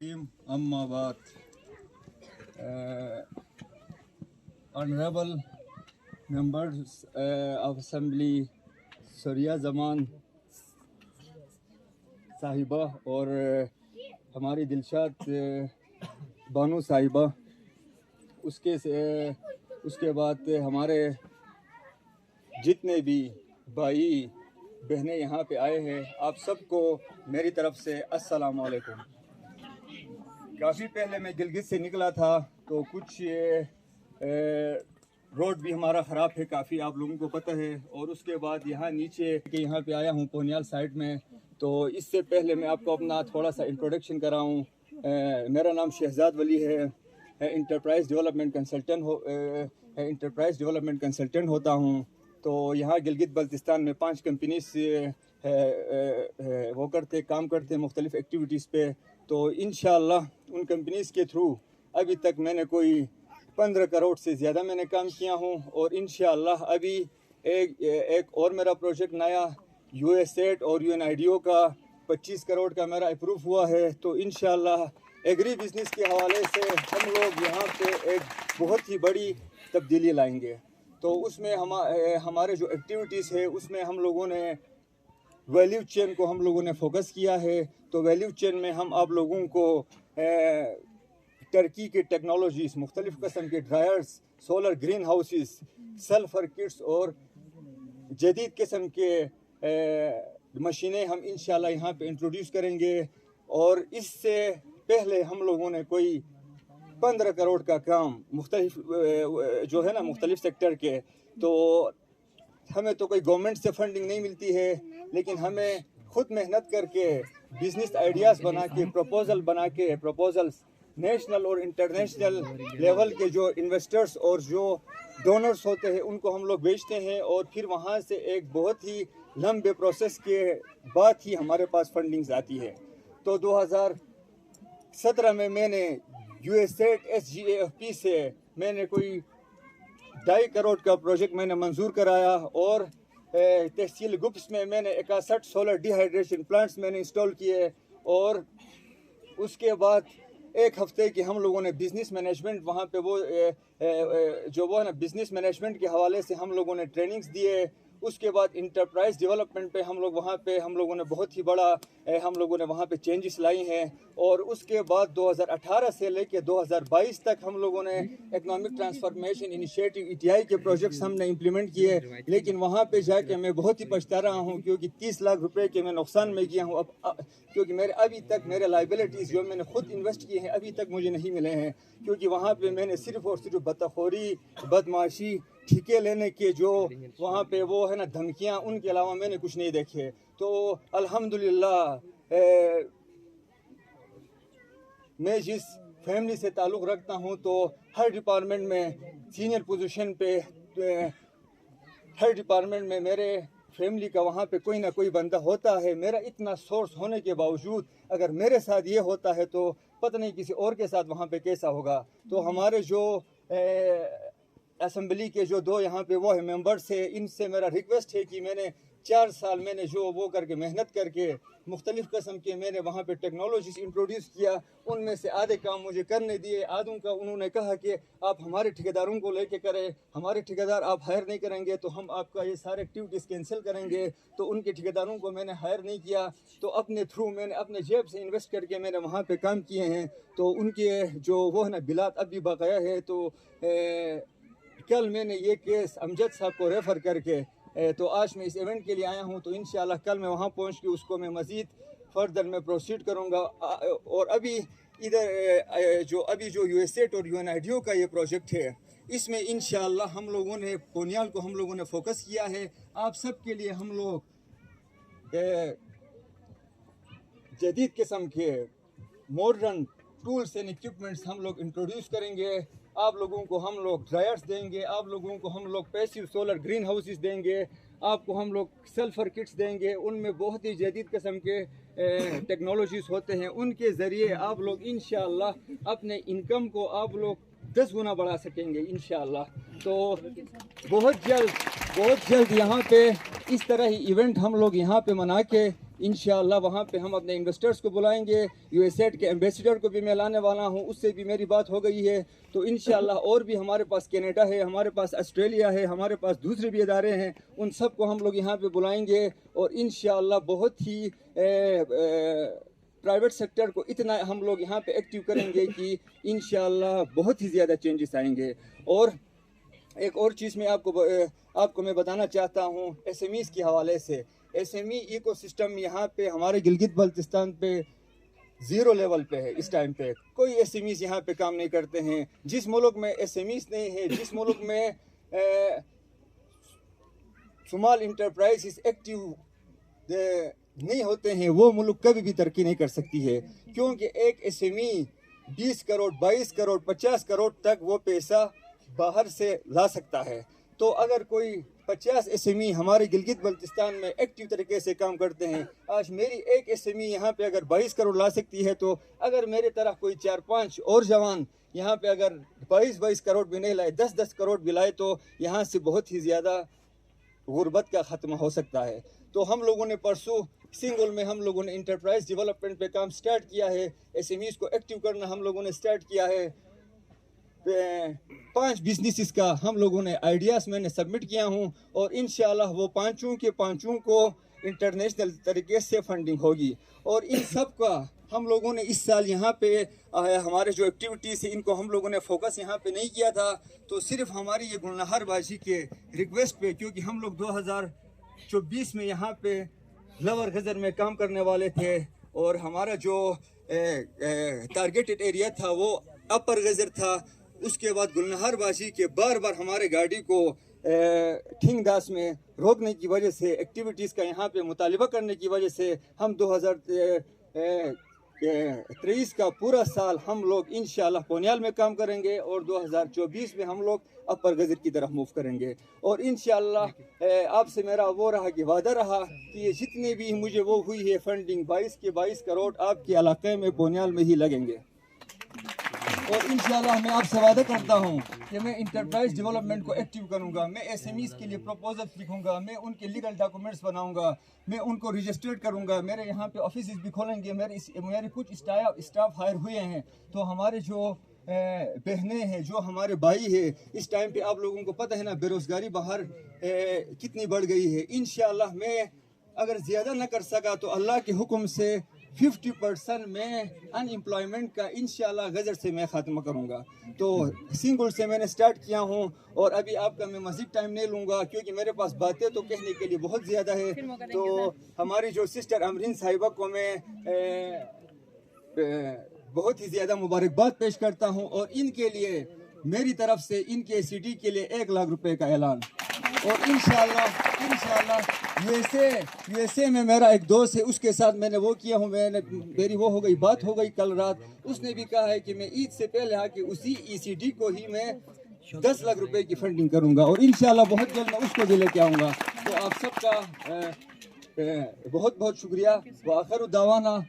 Amma Baat. Honorable members of Assembly सरिया जमान साहिबा और हमारी दिलशाद बानू साहिबा, उसके बाद हमारे जितने भी भाई बहनें यहाँ पे आए हैं, आप सबको मेरी तरफ से अस्सलाम वालेकुम। काफ़ी पहले मैं गिलगित से निकला था तो कुछ रोड भी हमारा ख़राब है काफ़ी, आप लोगों को पता है। और उसके बाद यहाँ नीचे के यहाँ पे आया हूँ पोनियाल साइड में। तो इससे पहले मैं आपको अपना थोड़ा सा इंट्रोडक्शन कराऊँ। मेरा नाम शहजाद वली है, इंटरप्राइज़ डेवलपमेंट कंसल्टेंट होता हूँ। तो यहाँ गिलगित बल्तिस्तान में 5 कंपनीज वो काम करते मुख्तलिफ़ एक्टिविटीज़ पे। तो इंशाअल्लाह उन कंपनीज़ के थ्रू अभी तक मैंने कोई 15 करोड़ से ज़्यादा मैंने काम किया हूँ। और इंशाअल्लाह अभी एक और मेरा प्रोजेक्ट नया USAID और UNIDO का 25 करोड़ का मेरा अप्रूव हुआ है। तो इंशाअल्लाह एग्री बिजनेस के हवाले से हम लोग यहाँ पे एक बहुत ही बड़ी तब्दीली लाएंगे। तो उसमें हमारे जो एक्टिविटीज़ है उसमें हम लोगों ने वैल्यू चेन को हम लोगों ने फोकस किया है। तो वैल्यू चेन में हम आप लोगों को टर्की के टेक्नोलॉजीज़, मुख्तलिफ़ किस्म के dryers, solar green houses, sulphur kits और जदीद किस्म के मशीनें हम इंशाल्लाह यहाँ पे इंट्रोड्यूस करेंगे। और इससे पहले हम लोगों ने कोई 15 करोड़ का काम मुख्तलिफ जो है ना मुख्तलिफ सेक्टर के, तो हमें तो कोई गवर्नमेंट से फंडिंग नहीं मिलती है, लेकिन हमें खुद मेहनत करके बिज़नेस आइडियाज़ बना के प्रपोजल्स नेशनल और इंटरनेशनल लेवल के जो इन्वेस्टर्स और जो डोनर्स होते हैं उनको हम लोग बेचते हैं। और फिर वहाँ से एक बहुत ही लंबे प्रोसेस के बाद ही हमारे पास फंडिंग्स आती है। तो 2017 में मैंने USAID SGAFP से मैंने कोई 2.5 करोड़ का प्रोजेक्ट मैंने मंजूर कराया। और तहसील गुप्स में मैंने 61 सोलर डिहाइड्रेशन प्लांट्स मैंने इंस्टॉल किए। और उसके बाद एक हफ्ते की हम लोगों ने बिज़नेस मैनेजमेंट वहाँ पे वो है ना बिज़नेस मैनेजमेंट के हवाले से हम लोगों ने ट्रेनिंग्स दिए। उसके बाद इंटरप्राइज़ डेवलपमेंट पे हम लोगों ने बहुत ही बड़ा हम लोगों ने वहाँ पे चेंजेस लाई हैं। और उसके बाद 2018 से लेके 2022 तक हम लोगों ने इकोनॉमिक ट्रांसफॉर्मेशन इनिशिएटिव ETI के प्रोजेक्ट्स हमने इम्प्लीमेंट किए। लेकिन वहाँ पे जाके मैं बहुत ही पछता रहा हूँ, क्योंकि 30 लाख रुपए के मैं नुकसान में किया हूँ। क्योंकि अभी तक मेरे लाइबिलिटीज़ जो मैंने खुद इन्वेस्ट किए हैं अभी तक मुझे नहीं मिले हैं, क्योंकि वहाँ पे मैंने सिर्फ़ और सिर्फ बदतखोरी, बदमाशी, ठेके लेने के जो वहाँ पे वो है ना धमकियाँ, उनके अलावा मैंने कुछ नहीं देखे। तो अल्हम्दुलिल्लाह मैं जिस फैमिली से ताल्लुक़ रखता हूँ तो हर डिपार्टमेंट में सीनियर पोजीशन पे हर डिपार्टमेंट में मेरे फैमिली का वहाँ पे कोई ना कोई बंदा होता है। मेरा इतना सोर्स होने के बावजूद अगर मेरे साथ ये होता है तो पता नहीं किसी और के साथ वहाँ पे कैसा होगा। तो हमारे जो असेंबली के जो 2 यहाँ पे वो है मेंबर्स है, इनसे मेरा रिक्वेस्ट है कि मैंने 4 साल मैंने जो वो करके मेहनत करके मुख्तलिफ़ किस्म के मैंने वहाँ पे टेक्नोलॉजीज़ इंट्रोड्यूस किया, उनमें से आधे काम मुझे करने दिए, आधों का उन्होंने कहा कि आप हमारे ठेकेदारों को लेके करें, हमारे ठेकेदार आप हायर नहीं करेंगे तो हम आपका ये सारे एक्टिविटीज़ कैंसिल करेंगे। तो उनके ठेकेदारों को मैंने हायर नहीं किया, तो अपने थ्रू मैंने अपने जेब से इन्वेस्ट करके मैंने वहाँ पर काम किए हैं। तो उनके जो वो है ना बिलात अब भी बकाया है। तो कल मैंने ये केस अमजद साहब को रेफ़र करके तो आज मैं इस इवेंट के लिए आया हूँ। तो इंशाअल्लाह कल मैं वहाँ पहुँच के उसको मैं मज़ीद फर्दर मैं प्रोसीड करूँगा। और अभी जो USAID और UNIDO का ये प्रोजेक्ट है, इसमें इंशाअल्लाह हम लोगों ने पोनियाल को हम लोगों ने फोकस किया है। आप सब के लिए हम लोग जदीद किस्म के मॉडर्न टूल्स एंड इक्विपमेंट्स हम लोग इंट्रोड्यूस करेंगे। आप लोगों को हम लोग ड्रायर्स देंगे, आप लोगों को हम लोग पैसिव सोलर ग्रीन हाउसेस देंगे, आपको हम लोग सल्फर किट्स देंगे, उनमें बहुत ही जदीद किस्म के टेक्नोलॉजीज़ होते हैं। उनके ज़रिए आप लोग इंशाअल्लाह अपने इनकम को आप लोग 10 गुना बढ़ा सकेंगे इंशाअल्लाह। तो बहुत जल्द यहाँ पे इस तरह ही इवेंट हम लोग यहाँ पे मना के इंशाअल्लाह वहाँ पे हम अपने इन्वेस्टर्स को बुलाएंगे, यूएसएड के एम्बेसडर को भी मैं लाने वाला हूँ, उससे भी मेरी बात हो गई है। तो इंशाअल्लाह और भी हमारे पास कनाडा है, हमारे पास ऑस्ट्रेलिया है, हमारे पास दूसरे भी इदारे हैं, उन सब को हम लोग यहाँ पे बुलाएंगे और इंशाअल्लाह बहुत ही प्राइवेट सेक्टर को इतना हम लोग यहाँ पे एक्टिव करेंगे कि इंशाअल्लाह बहुत ही ज़्यादा चेंजेस आएंगे। और एक और चीज़ मैं आपको मैं बताना चाहता हूँ एसएमईज़ के हवाले से। एसएमई इकोसिस्टम यहाँ पे हमारे गिलगित बल्तिस्तान पे 0 लेवल पे है। इस टाइम पे कोई एसएमईज़ यहाँ पे काम नहीं करते हैं। जिस मुल्क में एसएमईज़ नहीं है, जिस मुल्क में स्मॉल इंटरप्राइज एक्टिव नहीं होते हैं, वो मुल्क कभी भी तरक्की नहीं कर सकती है, क्योंकि एक एसएमई 20 करोड़ 22 करोड़ 50 करोड़ तक वो पैसा बाहर से ला सकता है। तो अगर कोई 50 एसएमई हमारे गिलगित बल्तिस्तान में एक्टिव तरीके से काम करते हैं, आज मेरी एक एसएमई यहाँ पे अगर 22 करोड़ ला सकती है, तो अगर मेरे तरह कोई 4-5 और जवान यहाँ पे अगर 22 करोड़ भी नहीं लाए, 10 करोड़ भी लाए, तो यहाँ से बहुत ही ज़्यादा गुर्बत का ख़त्म हो सकता है। तो हम लोगों ने परसों सिंगल में हम लोगों ने इंटरप्राइज डेवलपमेंट पे काम स्टार्ट किया है, एसएमईज़ को एक्टिव करना हम लोगों ने स्टार्ट किया है। 5 बिजनेसेस का हम लोगों ने आइडियाज़ मैंने सबमिट किया हूँ और इंशाल्लाह वो पाँचों को इंटरनेशनल तरीके से फंडिंग होगी। और इन सब का हम लोगों ने इस साल यहाँ पे हमारे जो एक्टिविटीज़ है इनको हम लोगों ने फोकस यहाँ पे नहीं किया था, तो सिर्फ हमारी ये गुलनहरबाजी के रिक्वेस्ट पे, क्योंकि हम लोग 2024 में यहाँ पे लोअर गजर में काम करने वाले थे और हमारा जो टारगेटेड एरिया था वो अपर गजर था। उसके बाद गुलनहरबाजी के बार हमारे गाड़ी को ठिंगदास में रोकने की वजह से, एक्टिविटीज़ का यहाँ पे मुतालिबा करने की वजह से हम 2023 का पूरा साल हम लोग इंशाल्लाह पोनियाल में काम करेंगे और 2024 में हम लोग अपर गजर की तरफ मूव करेंगे। और इंशाल्लाह आपसे मेरा वो रहा कि वादा रहा कि ये जितने भी मुझे वो हुई है फंडिंग 22 के 22 करोड़ आपके इलाके में पोनियाल में ही लगेंगे। और इंशाल्लाह मैं आपसे वादा करता हूँ कि मैं इंटरप्राइज डेवलपमेंट को एक्टिव करूँगा, मैं एसएमईज़ के लिए प्रपोजल लिखूँगा, मैं उनके लीगल डॉक्यूमेंट्स बनाऊँगा, मैं उनको रजिस्टर्ड करूँगा, मेरे यहाँ पे ऑफिस भी खोलेंगे। मेरे कुछ स्टाफ हायर हुए हैं, तो हमारे जो बहनें हैं, जो हमारे भाई है, इस टाइम पे आप लोगों को पता है ना बेरोज़गारी बाहर कितनी बढ़ गई है। इंशाल्लाह मैं अगर ज़्यादा न कर सका तो अल्लाह के हुक्म से 50% में अनएम्प्लॉयमेंट का इंशाल्लाह गजर से मैं ख़त्म करूँगा। तो सिंगल से मैंने स्टार्ट किया हूँ और अभी आपका मैं मज़ीद टाइम नहीं लूँगा, क्योंकि मेरे पास बातें तो कहने के लिए बहुत ज़्यादा है। तो हमारी जो सिस्टर अमरीन साहिबा को मैं बहुत ही ज़्यादा मुबारकबाद पेश करता हूँ और इनके लिए मेरी तरफ से इनके सीडी के लिए 1 लाख रुपए का ऐलान। और इंशाल्लाह यूएसए में मेरा एक दोस्त है, उसके साथ मैंने वो किया हूँ, मेरी वो हो गई बात हो गई कल रात। उसने भी कहा है कि मैं ईद से पहले आके उसी ईसीडी को ही मैं 10 लाख रुपए की फंडिंग करूँगा और इंशाल्लाह बहुत जल्द मैं उसको भी लेके आऊँगा। तो आप सबका बहुत बहुत शुक्रिया। व आखिर दावाना